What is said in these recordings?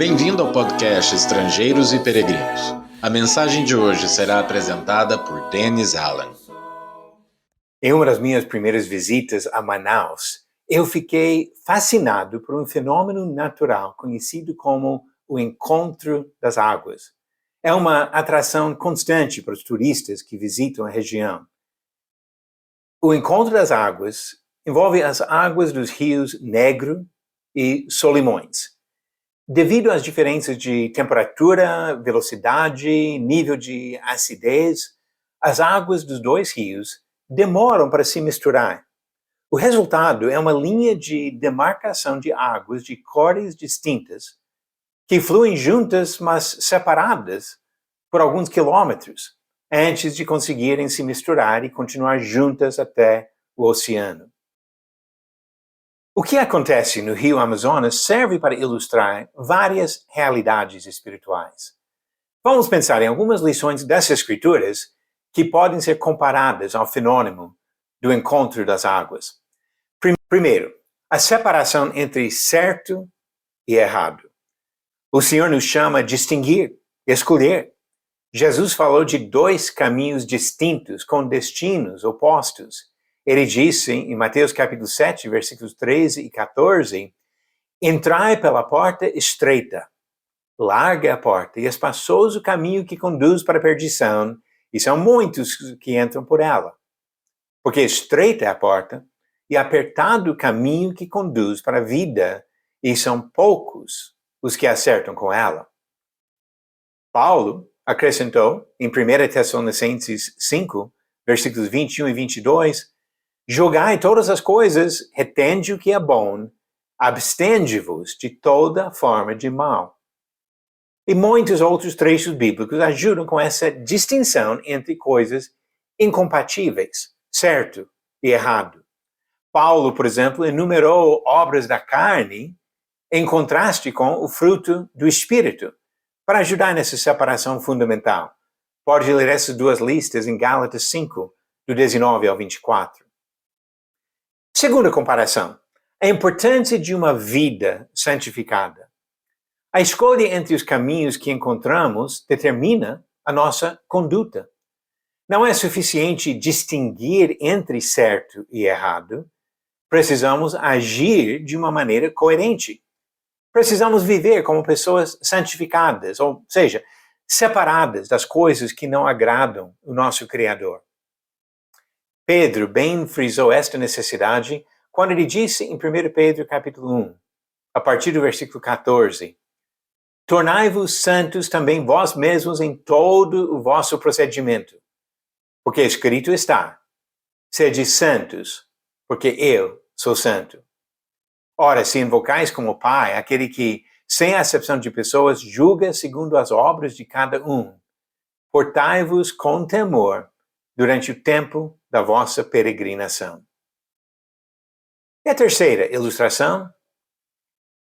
Bem-vindo ao podcast Estrangeiros e Peregrinos. A mensagem de hoje será apresentada por Dennis Allen. Em uma das minhas primeiras visitas a Manaus, eu fiquei fascinado por um fenômeno natural conhecido como o Encontro das Águas. É uma atração constante para os turistas que visitam a região. O Encontro das Águas envolve as águas dos rios Negro e Solimões. Devido às diferenças de temperatura, velocidade, nível de acidez, as águas dos dois rios demoram para se misturar. O resultado é uma linha de demarcação de águas de cores distintas, que fluem juntas, mas separadas por alguns quilômetros, antes de conseguirem se misturar e continuar juntas até o oceano. O que acontece no Rio Amazonas serve para ilustrar várias realidades espirituais. Vamos pensar em algumas lições dessas escrituras que podem ser comparadas ao fenômeno do encontro das águas. Primeiro, a separação entre certo e errado. O Senhor nos chama a distinguir, escolher. Jesus falou de dois caminhos distintos com destinos opostos. Ele disse em Mateus capítulo 7, versículos 13 e 14, entrai pela porta estreita, larga a porta e espaçoso o caminho que conduz para a perdição, e são muitos que entram por ela. Porque estreita é a porta e apertado o caminho que conduz para a vida, e são poucos os que acertam com ela. Paulo acrescentou em 1 Tessalonicenses 5, versículos 21 e 22, julgai todas as coisas, retende o que é bom, abstende-vos de toda forma de mal. E muitos outros trechos bíblicos ajudam com essa distinção entre coisas incompatíveis, certo e errado. Paulo, por exemplo, enumerou obras da carne em contraste com o fruto do Espírito, para ajudar nessa separação fundamental. Pode ler essas duas listas em Gálatas 5, do 19 ao 24. Segunda comparação, a importância de uma vida santificada. A escolha entre os caminhos que encontramos determina a nossa conduta. Não é suficiente distinguir entre certo e errado. Precisamos agir de uma maneira coerente. Precisamos viver como pessoas santificadas, ou seja, separadas das coisas que não agradam o nosso Criador. Pedro bem frisou esta necessidade quando ele disse em 1 Pedro capítulo 1, a partir do versículo 14, tornai-vos santos também vós mesmos em todo o vosso procedimento, porque escrito está, sede santos, porque eu sou santo. Ora, se invocais como Pai aquele que, sem acepção de pessoas, julga segundo as obras de cada um, portai-vos com temor durante o tempo da vossa peregrinação. E a terceira ilustração?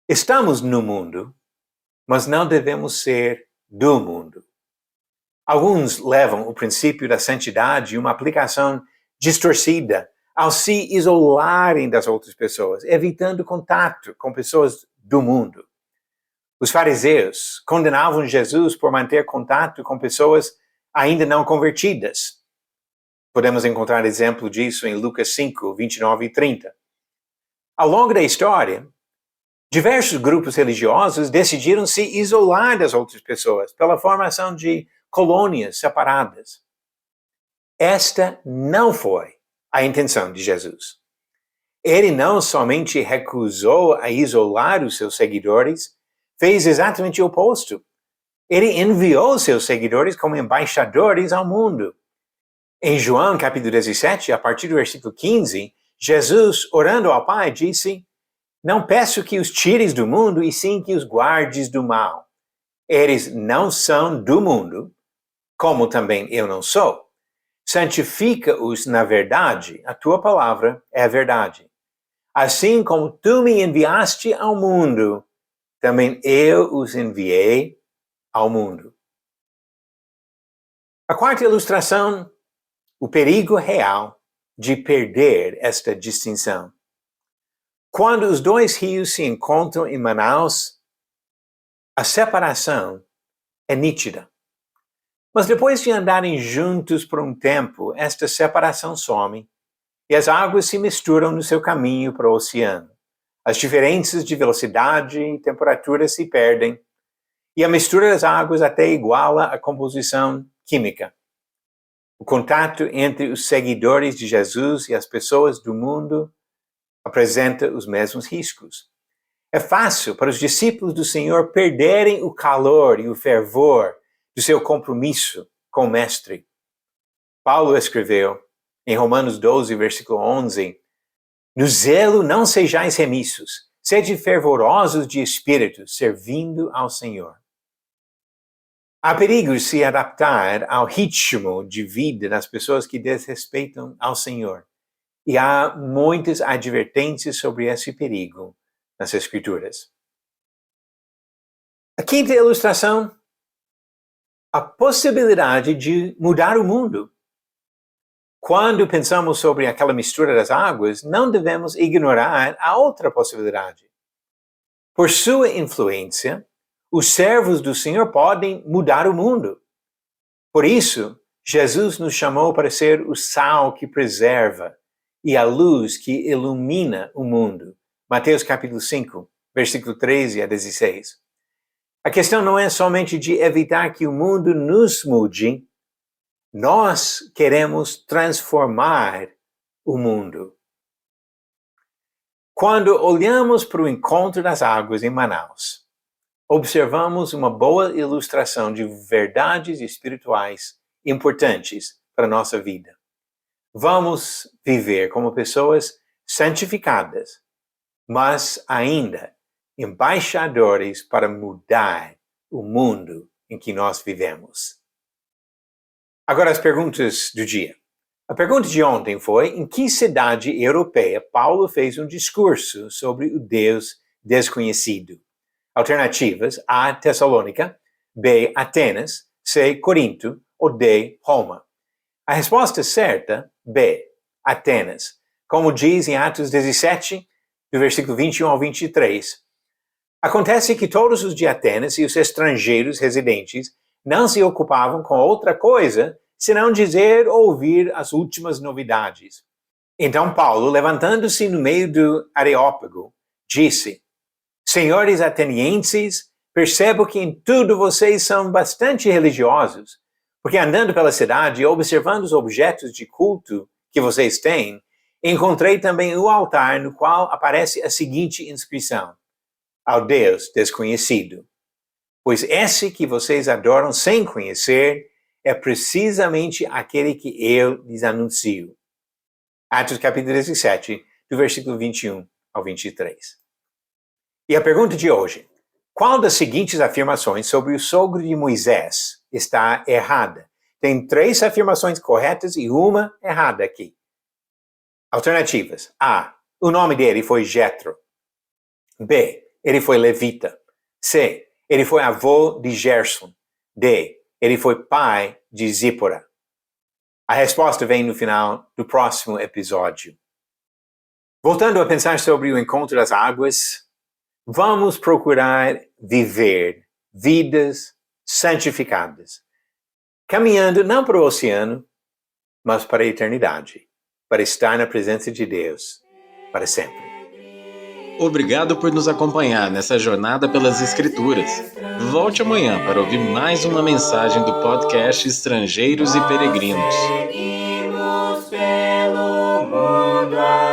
Estamos no mundo, mas não devemos ser do mundo. Alguns levam o princípio da santidade e uma aplicação distorcida ao se isolarem das outras pessoas, evitando contato com pessoas do mundo. Os fariseus condenavam Jesus por manter contato com pessoas ainda não convertidas. Podemos encontrar exemplo disso em Lucas 5, 29 e 30. Ao longo da história, diversos grupos religiosos decidiram se isolar das outras pessoas pela formação de colônias separadas. Esta não foi a intenção de Jesus. Ele não somente recusou a isolar os seus seguidores, fez exatamente o oposto. Ele enviou seus seguidores como embaixadores ao mundo. Em João capítulo 17, a partir do versículo 15, Jesus, orando ao Pai, disse, não peço que os tires do mundo, e sim que os guardes do mal. Eles não são do mundo, como também eu não sou. Santifica-os na verdade, a tua palavra é a verdade. Assim como tu me enviaste ao mundo, também eu os enviei ao mundo. A quarta ilustração, o perigo real de perder esta distinção. Quando os dois rios se encontram em Manaus, A separação é nítida. Mas depois de andarem juntos por um tempo, esta separação some e as águas se misturam no seu caminho para o oceano. As diferenças de velocidade e temperatura se perdem e a mistura das águas até iguala a composição química. O contato entre os seguidores de Jesus e as pessoas do mundo apresenta os mesmos riscos. É fácil para os discípulos do Senhor perderem o calor e o fervor do seu compromisso com o Mestre. Paulo escreveu em Romanos 12, versículo 11, no zelo não sejais remissos, sede fervorosos de espírito, servindo ao Senhor. Há perigo se adaptar ao ritmo de vida das pessoas que desrespeitam ao Senhor. E há muitas advertências sobre esse perigo nas Escrituras. A quinta ilustração, a possibilidade de mudar o mundo. Quando pensamos sobre aquela mistura das águas, não devemos ignorar a outra possibilidade. Por sua influência, os servos do Senhor podem mudar o mundo. Por isso, Jesus nos chamou para ser o sal que preserva e a luz que ilumina o mundo. Mateus capítulo 5, versículo 13 a 16. A questão não é somente de evitar que o mundo nos mude, nós queremos transformar o mundo. Quando olhamos para o encontro das águas em Manaus, observamos uma boa ilustração de verdades espirituais importantes para a nossa vida. Vamos viver como pessoas santificadas, mas ainda embaixadores para mudar o mundo em que nós vivemos. Agora as perguntas do dia. A pergunta de ontem foi: em que cidade europeia Paulo fez um discurso sobre o Deus desconhecido? Alternativas: A, Tessalônica, B, Atenas, C, Corinto ou D, Roma. A resposta certa, B, Atenas. Como diz em Atos 17, do versículo 21 ao 23. Acontece que todos os de Atenas e os estrangeiros residentes não se ocupavam com outra coisa senão dizer ou ouvir as últimas novidades. Então Paulo, levantando-se no meio do Areópago, disse: Senhores atenienses, percebo que em tudo vocês são bastante religiosos, porque andando pela cidade e observando os objetos de culto que vocês têm, encontrei também o altar no qual aparece a seguinte inscrição: ao Deus desconhecido. Pois esse que vocês adoram sem conhecer é precisamente aquele que eu lhes anuncio. Atos capítulo 17, do versículo 21 ao 23. E a pergunta de hoje: qual das seguintes afirmações sobre o sogro de Moisés está errada? Tem 3 afirmações corretas e uma errada aqui. Alternativas: A, o nome dele foi Jetro. B, ele foi levita. C, ele foi avô de Gerson. D, ele foi pai de Zípora. A resposta vem no final do próximo episódio. Voltando a pensar sobre o encontro das águas, vamos procurar viver vidas santificadas, caminhando não para o oceano, mas para a eternidade, para estar na presença de Deus para sempre. Obrigado por nos acompanhar nessa jornada pelas Escrituras. Volte amanhã para ouvir mais uma mensagem do podcast Estrangeiros e Peregrinos. Seguimos pelo mundo.